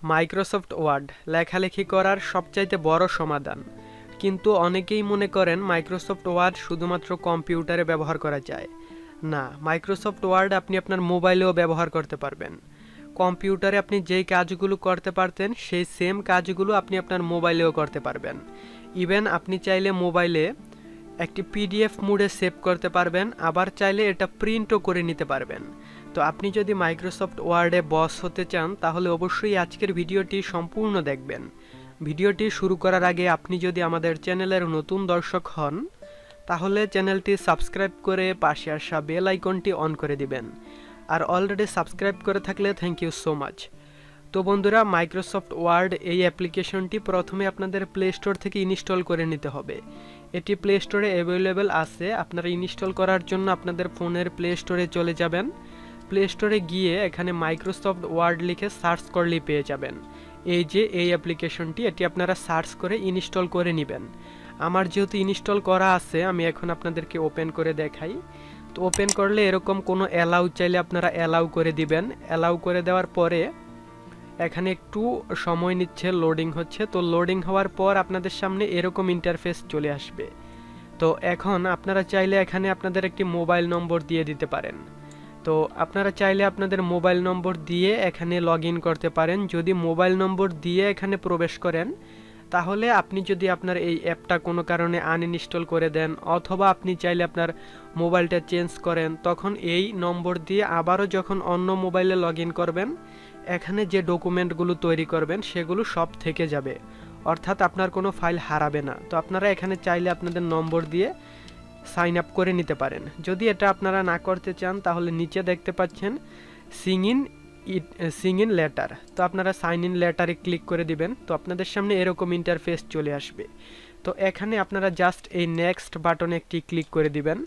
Microsoft word লেখালেখি করার সবচাইতে বড় সমাধান। কিন্তু অনেকেই মনে করেন মাইক্রোসফট ওয়ার্ড শুধুমাত্র কম্পিউটারে ব্যবহার করা যায়। না, মাইক্রোসফট ওয়ার্ড আপনি আপনার মোবাইলেও ব্যবহার করতে পারবেন। কম্পিউটারে আপনি যেই কাজগুলো করতে পারতেন সেই সেম কাজগুলো আপনি আপনার মোবাইলেও করতে পারবেন। ইভেন আপনি চাইলে মোবাইলে একটি পিডিএফ মোডে সেভ করতে পারবেন, আবার চাইলে এটা প্রিন্টও করে নিতে পারবেন। তো আপনি যদি মাইক্রোসফট ওয়ার্ডে বস হতে চান তাহলে অবশ্যই আজকের ভিডিওটি সম্পূর্ণ দেখবেন। ভিডিওটি শুরু করার আগে আপনি যদি আমাদের চ্যানেলের নতুন দর্শক হন তাহলে চ্যানেলটি সাবস্ক্রাইব করে পাশে আসা বেল আইকনটি অন করে দিবেন। আর অলরেডি সাবস্ক্রাইব করে থাকলে থ্যাংক ইউ সো মাচ। তো বন্ধুরা, মাইক্রোসফট ওয়ার্ড এই অ্যাপ্লিকেশনটি প্রথমে আপনাদের প্লে স্টোর থেকে ইনস্টল করে নিতে হবে। এটি প্লে স্টোরে অ্যাভেলেবেল আছে। আপনারা ইনস্টল করার জন্য আপনাদের ফোনের প্লে স্টোরে চলে যাবেন। প্লে স্টোরে গিয়ে এখানে মাইক্রোসফট ওয়ার্ড লিখে সার্চ করলেই পেয়ে যাবেন। এই যে এই অ্যাপ্লিকেশনটি, এটি আপনারা সার্চ করে ইনস্টল করে নেবেন। আমার যেহেতু ইনস্টল করা আছে আমি এখন আপনাদেরকে ওপেন করে দেখাই। তো ওপেন করলে এরকম কোনো অ্যালাউ চাইলে আপনারা অ্যালাউ করে দিবেন। অ্যালাউ করে দেওয়ার পরে এখানে একটু সময় নিচ্ছে, লোডিং হচ্ছে। তো লোডিং হওয়ার পর আপনাদের সামনে এরকম ইন্টারফেস চলে আসবে। তো এখন আপনারা চাইলে এখানে আপনাদের একটি মোবাইল নম্বর দিয়ে দিতে পারেন। তো আপনারা চাইলে আপনাদের মোবাইল নম্বর দিয়ে এখানে লগ ইন করতে পারেন। যদি মোবাইল নম্বর দিয়ে এখানে প্রবেশ করেন তাহলে আপনি যদি আপনার এই অ্যাপটা কোনো কারণে আনইনস্টল করে দেন অথবা আপনি চাইলে আপনার মোবাইলটা চেঞ্জ করেন, তখন এই নম্বর দিয়ে আবারও যখন অন্য মোবাইলে লগ ইন করবেন এখানে যে ডকুমেন্টগুলো তৈরি করবেন সেগুলো সব থেকে যাবে, অর্থাৎ আপনার কোনো ফাইল হারাবে না। তো আপনারা এখানে চাইলে আপনাদের নম্বর দিয়ে সাইন আপ করে নিতে পারেন। যদি এটা আপনারা না করতে চান তাহলে নিচে দেখতে পাচ্ছেন সিং ইন লেটার। তো আপনারা সাইন ইন লেটারে ক্লিক করে দিবেন। তো আপনাদের সামনে এরকম ইন্টারফেস চলে আসবে। তো এখানে আপনারা জাস্ট এই নেক্সট বাটনে একটি ক্লিক করে দিবেন।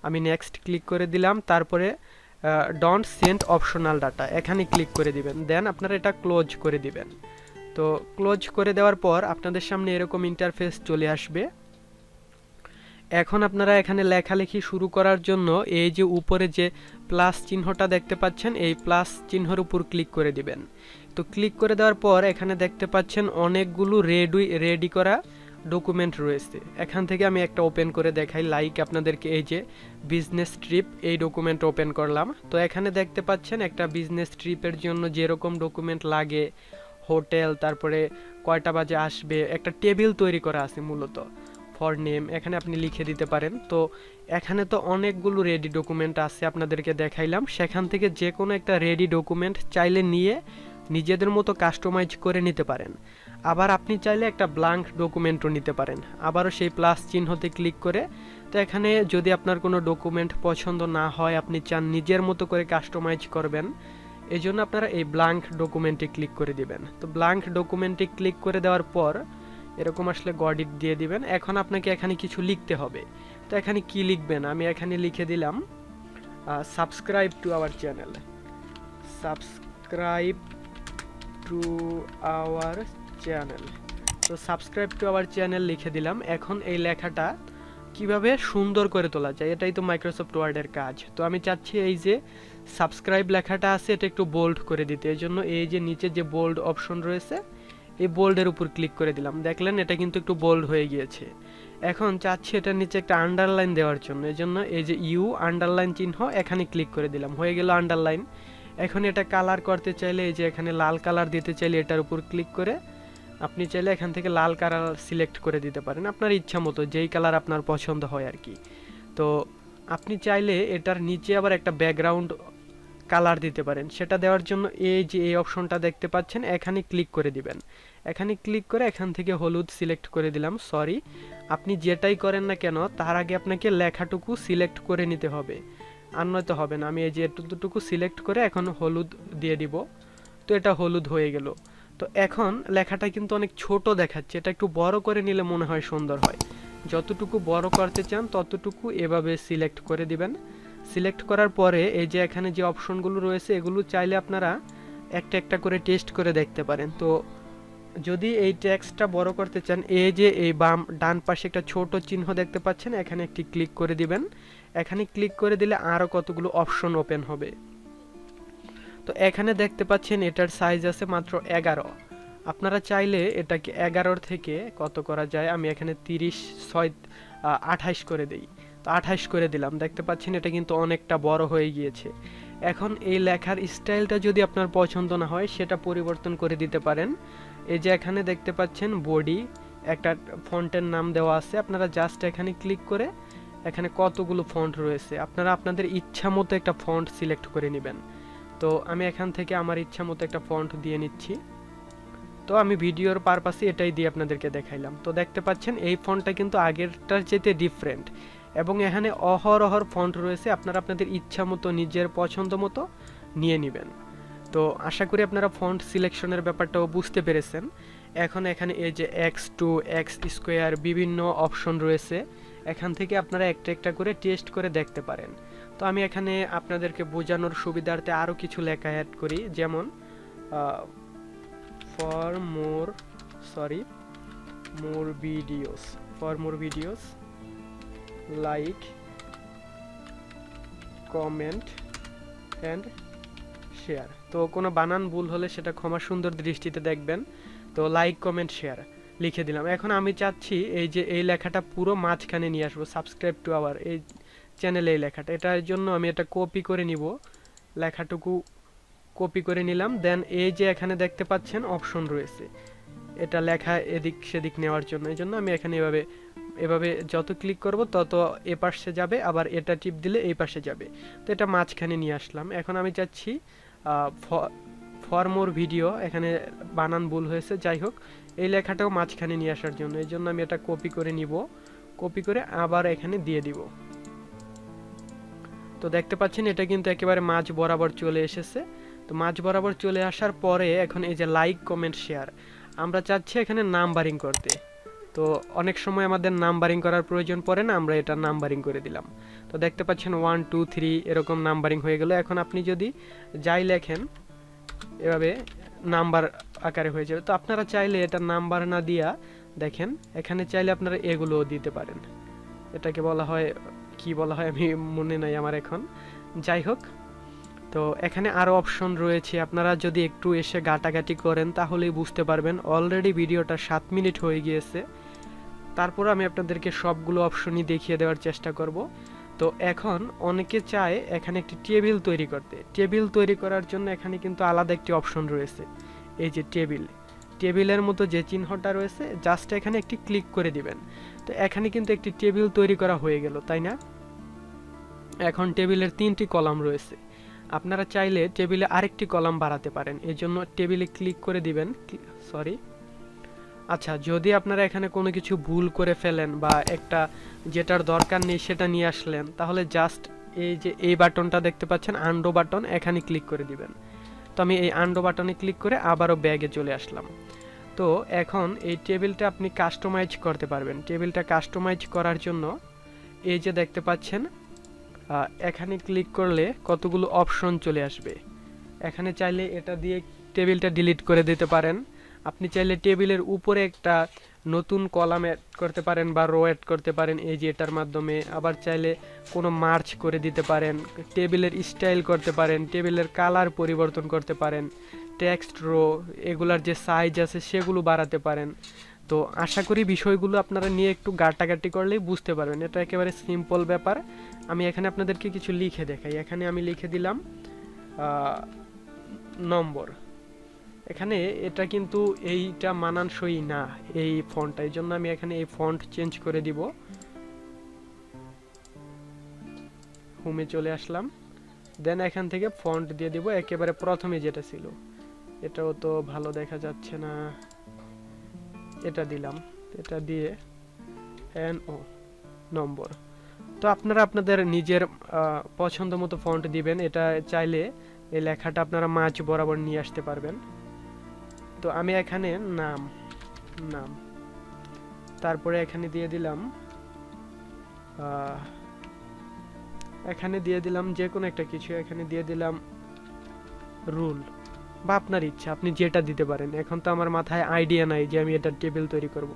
আমি নেক্সট ক্লিক করে দিলাম। তারপরে ডোন্ট সেন্ড অপশনাল ডাটা এখানে ক্লিক করে দিবেন। দেন আপনারা এটা ক্লোজ করে দিবেন। তো ক্লোজ করে দেওয়ার পর আপনাদের সামনে এরকম ইন্টারফেস চলে আসবে। এখন আপনারা এখানে লেখালেখি শুরু করার জন্য এই যে উপরে যে প্লাস চিহ্নটা দেখতে পাচ্ছেন এই প্লাস চিহ্নের উপর ক্লিক করে দিবেন। তো ক্লিক করে দেওয়ার পর এখানে দেখতে পাচ্ছেন অনেকগুলো রেডি করা ডকুমেন্ট রয়েছে। এখান থেকে আমি একটা ওপেন করে দেখাই। লাইক আপনাদেরকে এই যে বিজনেস ট্রিপ, এই ডকুমেন্ট ওপেন করলাম। তো এখানে দেখতে পাচ্ছেন একটা বিজনেস ট্রিপের জন্য যেরকম ডকুমেন্ট লাগে, হোটেল, তারপরে কয়টা বাজে আসবে, একটা টেবিল তৈরি করা আছে মূলত ফর নেম, এখানে আপনি লিখে দিতে পারেন। তো এখানে তো অনেকগুলো রেডি ডকুমেন্ট আছে আপনাদেরকে দেখাইলাম। সেখান থেকে যে কোনো একটা রেডি ডকুমেন্ট চাইলে নিয়ে নিজেদের মতো কাস্টমাইজ করে নিতে পারেন। আবার আপনি চাইলে একটা ব্ল্যাঙ্ক ডকুমেন্টও নিতে পারেন। আবারও সেই প্লাস চিহ্নতে ক্লিক করে, তো এখানে যদি আপনার কোনো ডকুমেন্ট পছন্দ না হয়, আপনি চান নিজের মতো করে কাস্টমাইজ করবেন, এই জন্য আপনারা এই ব্ল্যাঙ্ক ডকুমেন্টে ক্লিক করে দিবেন। তো ব্ল্যাঙ্ক ডকুমেন্টে ক্লিক করে দেওয়ার পর এরকম আসলে গডিট দিয়ে দিবেন। এখন আপনাকে এখানে কিছু লিখতে হবে। তো এখানে কি লিখবেন, আমি এখানে লিখে দিলাম subscribe to our channel, subscribe to our channel. তো সাবস্ক্রাইব টু আওয়ার চ্যানেল লিখে দিলাম। এখন এই লেখাটা কিভাবে সুন্দর করে তোলা যায় এটাই তো মাইক্রোসফট ওয়ার্ডের কাজ। তো আমি চাচ্ছি এই যে সাবস্ক্রাইব লেখাটা আছে এটা একটু বোল্ড করে দিতে। এই জন্য এই যে নিচে যে বোল্ড অপশন রয়েছে এই বোল্ডের উপর ক্লিক করে দিলাম। দেখলেন এটা কিন্তু একটু বোল্ড হয়ে গিয়েছে। এখন চাচ্ছি এটার নিচে একটা আন্ডারলাইন দেওয়ার জন্য, এই জন্য এই যে ইউ আন্ডারলাইন চিহ্ন এখানে ক্লিক করে দিলাম, হয়ে গেল আন্ডারলাইন। এখন এটা কালার করতে চাইলে এই যে এখানে লাল কালার দিতে চাইলে এটার উপর ক্লিক করে আপনি চাইলে এখান থেকে লাল কালার সিলেক্ট করে দিতে পারেন আপনার ইচ্ছা মতো, যেই কালার আপনার পছন্দ হয় আর কি। তো আপনি চাইলে এটার নিচে আবার একটা ব্যাকগ্রাউন্ড কালার দিতে পারেন। সেটা দেওয়ার জন্য এই যে এই অপশনটা দেখতে পাচ্ছেন এখানে ক্লিক করে দিবেন। এখানে ক্লিক করে এখান থেকে হলুদ সিলেক্ট করে দিলাম। সরি, আপনি যেটাই করেন না কেন তার আগে আপনাকে লেখাটুকু সিলেক্ট করে নিতে হবে, আর নয়তো হবে না। আমি এই যে এতটুকু সিলেক্ট করে এখন হলুদ দিয়ে দিব। তো এটা হলুদ হয়ে গেল। তো এখন লেখাটা কিন্তু অনেক ছোট দেখাচ্ছে, এটা একটু বড় করে নিলে মনে হয় সুন্দর হয়। যতটুকু বড় করতে চান ততটুকু এভাবে সিলেক্ট করে দিবেন। সিলেক্ট করার পরে এই যে এখানে যে অপশনগুলো রয়েছে এগুলো চাইলে আপনারা একটা একটা করে টেস্ট করে দেখতে পারেন। তো যদি এই টেক্সটটা বড় করতে চান এই যে এই ডান পাশে একটা ছোট চিহ্ন দেখতে পাচ্ছেন এখানে একটি ক্লিক করে দিবেন। এখানে ক্লিক করে দিলে আরও কতগুলো অপশন ওপেন হবে। তো এখানে দেখতে পাচ্ছেন এটার সাইজ আছে মাত্র 11। আপনারা চাইলে এটাকে 11 থেকে কত করা যায়, আমি এখানে 30 6 28 করে দেই। তো 28 করে দিলাম, দেখতে পাচ্ছেন এটা কিন্তু অনেকটা বড় হয়ে গিয়েছে। এখন এই লেখার স্টাইলটা যদি আপনার পছন্দ না হয় সেটা পরিবর্তন করে দিতে পারেন। এই যে এখানে দেখতে পাচ্ছেন বডি একটা ফন্টের নাম দেওয়া আছে, আপনারা জাস্ট এখানে ক্লিক করে এখানে কতগুলো ফন্ট রয়েছে আপনারা আপনাদের ইচ্ছা মতো একটা ফন্ট সিলেক্ট করে নেবেন। তো আমি এখান থেকে আমার ইচ্ছা মতো একটা ফন্ট দিয়ে নিচ্ছি। তো আমি ভিডিওর পারপাসে এটাই দিয়ে আপনাদেরকে দেখাইলাম। তো দেখতে পাচ্ছেন এই ফন্টটা কিন্তু আগেরটার চেয়ে ডিফারেন্ট, এবং এখানে অহরহর ফন্ট রয়েছে, আপনারা আপনাদের ইচ্ছা মতো নিজের পছন্দ মতো নিয়ে নেবেন। তো আশা করি আপনারা ফন্ট সিলেকশনের ব্যাপারটাও বুঝতে পেরেছেন। এখন এখানে এই যে x2 x স্কোয়ার বিভিন্ন অপশন রয়েছে, এখান থেকে আপনারা একটা একটা করে টেস্ট করে দেখতে পারেন। তো আমি এখানে আপনাদেরকে বোঝানোর সুবিধার্থে আরও কিছু লেখা অ্যাড করি, যেমন for more videos like comment and share। তো কোনো বানান ভুল হলে সেটা ক্ষমা সুন্দর দৃষ্টিতে দেখবেন। তো লাইক কমেন্ট শেয়ার লিখে দিলাম। এখন আমি চাচ্ছি এই যে এই লেখাটা পুরো মাঝখানে নিয়ে আসবো, সাবস্ক্রাইব টু আওয়ার এই চ্যানেলে এই লেখাটা, এটার জন্য আমি এটা কপি করে নিব, লেখাটুকু কপি করে নিলাম। দেন এই যে এখানে দেখতে পাচ্ছেন অপশন রয়েছে এটা লেখা এদিক সেদিক নেওয়ার জন্য, এই জন্য আমি এখানে এভাবে যত ক্লিক করব তত এ পাশে যাবে, আবার এটা টিপ দিলে এই পাশে যাবে। তো এটা মাঝখানে নিয়ে আসলাম। এখন আমি চাচ্ছি ফর মোর ভিডিও, এখানে বানান ভুল হয়েছে, যাই হোক এই লেখাটাও মাঝখানে নিয়ে আসার জন্য, এই জন্য আমি এটা কপি করে নিব, কপি করে আবার এখানে দিয়ে দিব। তো দেখতে পাচ্ছেন এটা কিন্তু একেবারে মাঝ বরাবর চলে এসেছে। তো মাঝ বরাবর চলে আসার পরে এখন এই যে লাইক কমেন্ট শেয়ার, আমরা চাচ্ছি এখানে নাম্বারিং করতে। তো অনেক সময় আমাদের নাম্বারিং করার প্রয়োজন পড়ে না, আমরা এটা নাম্বারিং করে দিলাম। তো দেখতে পাচ্ছেন 1 2 3 এরকম নাম্বারিং হয়ে গেল। এখন আপনি যদি যাই লেখেন এভাবে নাম্বার আকারে হয়ে যাবে। তো আপনারা চাইলে এটা নাম্বার না দিয়া দেখেন এখানে চাইলে আপনারা এগুলোও দিতে পারেন, এটাকে বলা হয় কি বলা হয় আমি মনে নাই আমার এখন, যাই হোক। তো এখানে আরও অপশন রয়েছে, আপনারা যদি একটু এসে ঘাটাঘাটি করেন তাহলেই বুঝতে পারবেন। অলরেডি ভিডিওটা 7 মিনিট হয়ে গিয়েছে, তারপর আমি আপনাদেরকে সবগুলো অপশনই দেখিয়ে দেওয়ার চেষ্টা করব। তো এখন অনেকে চায় এখানে একটি টেবিল তৈরি করতে, টেবিল তৈরি করার জন্য এখানে কিন্তু আলাদা একটি অপশন রয়েছে, এই যে টেবিলের মতো যে চিহ্নটা রয়েছে জাস্ট এখানে একটি ক্লিক করে দিবেন। তো এখানে কিন্তু একটি টেবিল তৈরি করা হয়ে গেল, তাই না? এখন টেবিলের 3টি কলাম রয়েছে, আপনারা চাইলে টেবিলে আরেকটি কলাম বাড়াতে পারেন, এই জন্য টেবিলে ক্লিক করে দিবেন। আচ্ছা, যদি আপনারা এখানে কোনো কিছু ভুল করে ফেলেন বা একটা যেটার দরকার নেই সেটা নিয়ে আসলেন, তাহলে জাস্ট এই যে এই বাটনটা দেখতে পাচ্ছেন আনডো বাটন, এখানে ক্লিক করে দিবেন। তো আমি এই আনডো বাটনে ক্লিক করে আবারও ব্যাগে চলে আসলাম। তো এখন এই টেবিলটা আপনি কাস্টমাইজ করতে পারবেন। টেবিলটা কাস্টমাইজ করার জন্য এই যে দেখতে পাচ্ছেন এখানে ক্লিক করলে কতগুলো অপশন চলে আসবে, এখানে চাইলে এটা দিয়ে টেবিলটা ডিলিট করে দিতে পারেন। আপনি চাইলে টেবিলের উপরে একটা নতুন কলাম অ্যাড করতে পারেন বা রো অ্যাড করতে পারেন এই যে এটার মাধ্যমে। আবার চাইলে কোনো মার্চ করে দিতে পারেন, টেবিলের স্টাইল করতে পারেন, টেবিলের কালার পরিবর্তন করতে পারেন, টেক্সট রো এগুলার যে সাইজ আছে সেগুলো বাড়াতে পারেন। তো আশা করি বিষয়গুলো আপনারা নিয়ে একটু ঘাটাঘাটি করলেই বুঝতে পারবেন, এটা একেবারে সিম্পল ব্যাপার। আমি এখানে আপনাদেরকে কিছু লিখে দেখাই। এখানে আমি লিখে দিলাম নম্বর, এখানে এটা কিন্তু এইটা মানানসই না এই ফন্টটা, এই জন্য আমি এখানে এই ফন্ট চেঞ্জ করে দিব। হোমে চলে আসলাম, দেন এখান থেকে ফন্ট দিয়ে দিব একেবারে প্রথমে যেটা ছিল, এটাও তো ভালো দেখা যাচ্ছে না, এটা দিলাম, এটা দিয়ে NO নম্বর। তো আপনারা আপনাদের নিজের পছন্দ মতো ফন্ট দিবেন, এটা চাইলে এই লেখাটা আপনারা মাঝ বরাবর নিয়ে আসতে পারবেন। তো আমি এখানে নাম, তারপরে এখানে দিয়ে দিলাম যে কোনো একটা কিছু, এখানে দিয়ে দিলাম রুল বা আপনার ইচ্ছা, আপনি যেটা দিতে পারেন। এখন তো আমার মাথায় আইডিয়া নাই যে আমি এটা টেবিল তৈরি করব।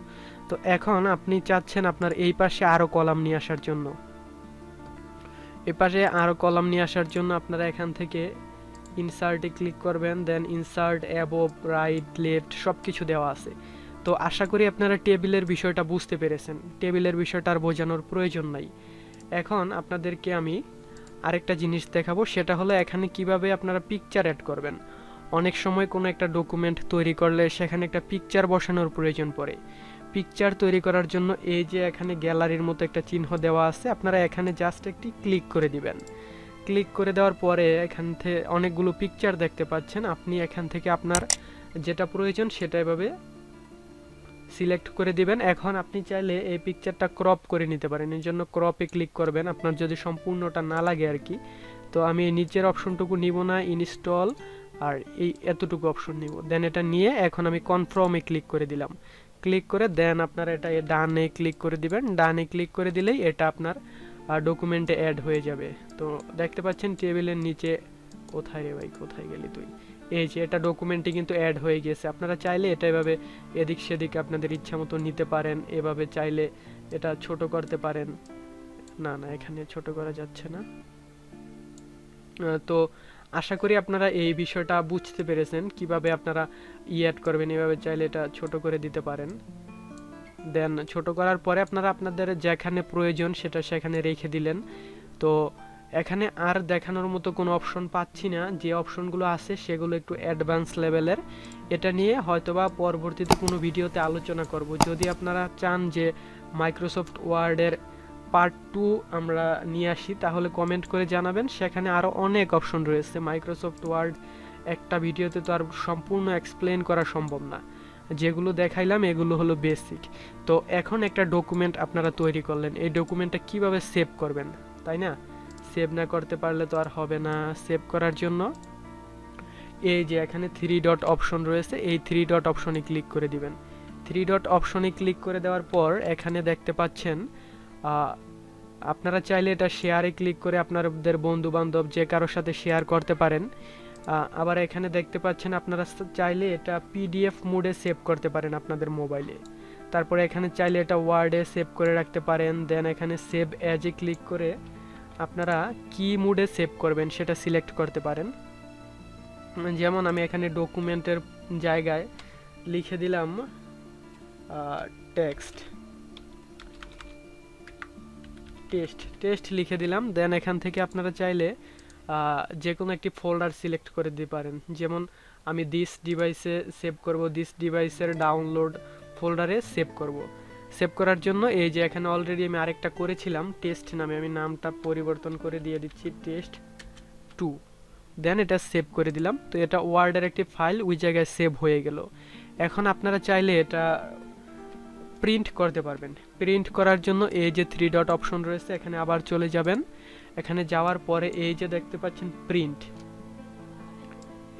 তো এখন আপনি চাচ্ছেন আপনার এই পাশে আরো কলাম নিয়ে আসার জন্য, এই পাশে আরো কলাম নিয়ে আসার জন্য আপনারা এখান থেকে ইনসার্টে ক্লিক করবেন, then insert above right left সব কিছু দেওয়া আছে। তো আশা করি আপনারা টেবিলের বিষয়টা বুঝতে পেরেছেন, টেবিলের বিষয়টা আর বোঝানোর প্রয়োজন নাই। এখন আপনাদেরকে আমি আরেকটা জিনিস দেখাবো, সেটা হলো এখানে কিভাবে আপনারা পিকচার অ্যাড করবেন। অনেক সময় কোনো একটা ডকুমেন্ট তৈরি করলে সেখানে একটা পিকচার বসানোর প্রয়োজন পড়ে। পিকচার তৈরি করার জন্য এই যে এখানে গ্যালারির মতো একটা চিহ্ন দেওয়া আছে, আপনারা এখানে জাস্ট একটি ক্লিক করে দিবেন। ক্লিক করে দেওয়ার পরে এখান থেকে অনেকগুলো পিকচার দেখতে পাচ্ছেন। আপনি এখান থেকে আপনার যেটা প্রয়োজন সেটা এভাবে সিলেক্ট করে দিবেন। এখন আপনি চাইলে এই পিকচারটা ক্রপ করে নিতে পারেন, এর জন্য ক্রপে ক্লিক করবেন, আপনার যদি সম্পূর্ণটা না লাগে আর কি। তো আমি এই নিচের অপশনটুকু নিব না, ইনস্টল আর এই এতটুকু অপশন নিব। দেন এটা নিয়ে এখন আমি কনফার্মে ক্লিক করে দিলাম। ক্লিক করে দেন আপনারা এটা ডানে ক্লিক করে দিবেন। ডানে ক্লিক করে দিলেই এটা আপনার ডকুমেন্টে অ্যাড হয়ে যাবে। তো দেখতে পাচ্ছেন টেবিলের নিচে, কোথায় রে ভাই, কোথায় গেলি তুই, এই যে এটা ডকুমেন্টে কিন্তু অ্যাড হয়ে গেছে। আপনারা চাইলে এটা এভাবে এদিক সেদিক আপনাদের ইচ্ছা মতো নিতে পারেন, এভাবে চাইলে এটা ছোট করতে পারেন। না না, এখানে ছোট করা যাচ্ছে না। তো আশা করি আপনারা এই বিষয়টা বুঝতে পেরেছেন কিভাবে আপনারা অ্যাড করবেন। এভাবে চাইলে এটা ছোট করে দিতে পারেন। দেন ছোট করার পরে আপনারা আপনাদের যেখানে প্রয়োজন সেটা সেখানে রেখে দিলেন। তো এখানে আর দেখানোর মতো কোনো অপশন পাচ্ছি না, যে অপশনগুলো আছে সেগুলো একটু অ্যাডভান্স লেভেলের। এটা নিয়ে হয়তোবা পরবর্তীতে কোনো ভিডিওতে আলোচনা করব। যদি আপনারা চান যে মাইক্রোসফট ওয়ার্ডের পার্ট 2 আমরা নিয়ে আসি তাহলে কমেন্ট করে জানাবেন, সেখানে আরও অনেক অপশন রয়েছে। মাইক্রোসফট ওয়ার্ড একটা ভিডিওতে তো আর সম্পূর্ণ এক্সপ্লেন করা সম্ভব না, যেগুলো দেখাইলাম এগুলো হলো বেসিক। তো এখন একটা ডকুমেন্ট আপনারা তৈরি করলেন, এই ডকুমেন্টটা কিভাবে সেভ করবেন, তাই না? সেভ না করতে পারলে তো আর হবে না। সেভ করার জন্য এই যে এখানে 3 ডট অপশন রয়েছে, এই 3 ডট অপশনে ক্লিক করে দিবেন। 3 ডট অপশনে ক্লিক করে দেওয়ার পর এখানে দেখতে পাচ্ছেন আপনারা চাইলে এটা শেয়ারে ক্লিক করে আপনাদের বন্ধু বান্ধব যে কারোর সাথে শেয়ার করতে পারেন। আবার এখানে দেখতে পাচ্ছেন আপনারা চাইলে এটা পিডিএফ মোডে সেভ করতে পারেন আপনাদের মোবাইলে। তারপরে এখানে চাইলে এটা ওয়ার্ডে সেভ করে রাখতে পারেন। দেন এখানে সেভ অ্যাজে ক্লিক করে আপনারা কি মোডে সেভ করবেন সেটা সিলেক্ট করতে পারেন। যেমন আমি এখানে ডকুমেন্টের জায়গায় লিখে দিলাম টেস্ট লিখে দিলাম। দেন এখান থেকে আপনারা চাইলে যে কোনো একটি ফোল্ডার সিলেক্ট করে দিতে পারেন। যেমন আমি দিস ডিভাইসে সেভ করব, দিস ডিভাইসের ডাউনলোড ফোল্ডারে সেভ করব। সেভ করার জন্য এই যে এখানে অলরেডি আমি আরেকটা করেছিলাম টেস্ট নামে, আমি নামটা পরিবর্তন করে দিয়ে দিচ্ছি টেস্ট 2। দেন এটা সেভ করে দিলাম। তো এটা ওয়ার্ডের একটি ফাইল ওই জায়গায় সেভ হয়ে গেল। এখন আপনারা চাইলে এটা প্রিন্ট করতে পারবেন। প্রিন্ট করার জন্য এই যে 3 ডট অপশন রয়েছে এখানে আবার চলে যাবেন। এখানে যাওয়ার পরে এই যে দেখতে পাচ্ছেন প্রিন্ট,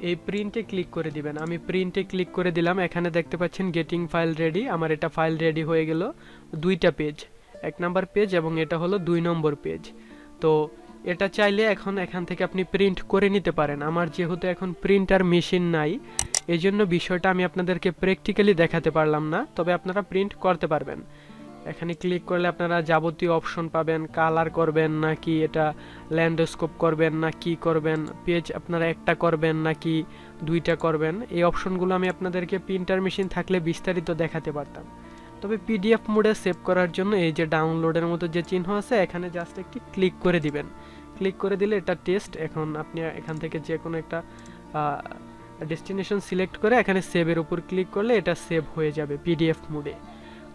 এই প্রিন্টে ক্লিক করে দিবেন। আমি প্রিন্টে ক্লিক করে দিলাম। এখানে দেখতে পাচ্ছেন গেটিং ফাইল রেডি, আমার এটা ফাইল রেডি হয়ে গেল। 2টা পেজ, 1 নম্বর পেজ এবং এটা হলো 2 নম্বর পেজ। তো এটা চাইলে এখন এখান থেকে আপনি প্রিন্ট করে নিতে পারেন। আমার যেহেতু এখন প্রিন্টার মেশিন নাই এই জন্য বিষয়টা আমি আপনাদেরকে প্র্যাকটিক্যালি দেখাতে পারলাম না, তবে আপনারা প্রিন্ট করতে পারবেন। এখানে ক্লিক করলে আপনারা যাবতীয় অপশন পাবেন, কালার করবেন নাকি এটা ল্যান্ডস্কেপ করবেন না কি করবেন, পেজ আপনারা একটা করবেন নাকি 2টা করবেন, এই অপশনগুলো আমি আপনাদেরকে প্রিন্টার মেশিন থাকলে বিস্তারিত দেখাতে পারতাম। তবে পিডিএফ মোডে সেভ করার জন্য এই যে ডাউনলোডের মতো যে চিহ্ন আছে এখানে জাস্ট একটি ক্লিক করে দিবেন। ক্লিক করে দিলে এটা টেস্ট, এখন আপনি এখান থেকে যে কোনো একটা ডেস্টিনেশন সিলেক্ট করে এখানে সেভের উপর ক্লিক করলে এটা সেভ হয়ে যাবে পিডিএফ মোডে।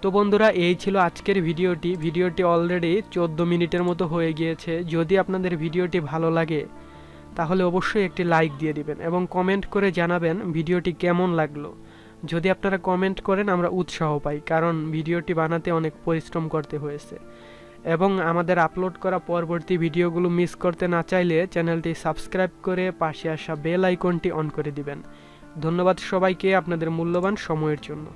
তো বন্ধুরা এই ছিল আজকের ভিডিওটি অলরেডি 14 মিনিটের মতো হয়ে গিয়েছে। যদি আপনাদের ভিডিওটি ভালো লাগে তাহলে অবশ্যই একটি লাইক দিয়ে দিবেন এবং কমেন্ট করে জানাবেন ভিডিওটি কেমন লাগলো। যদি আপনারা কমেন্ট করেন আমরা উৎসাহ পাই, কারণ ভিডিওটি বানাতে অনেক পরিশ্রম করতে হয়েছে। এবং আমাদের আপলোড করা পরবর্তী ভিডিওগুলো মিস করতে না চাইলে চ্যানেলটি সাবস্ক্রাইব করে পাশে আসা বেল আইকনটি অন করে দিবেন। ধন্যবাদ সবাইকে আপনাদের মূল্যবান সময়ের জন্য।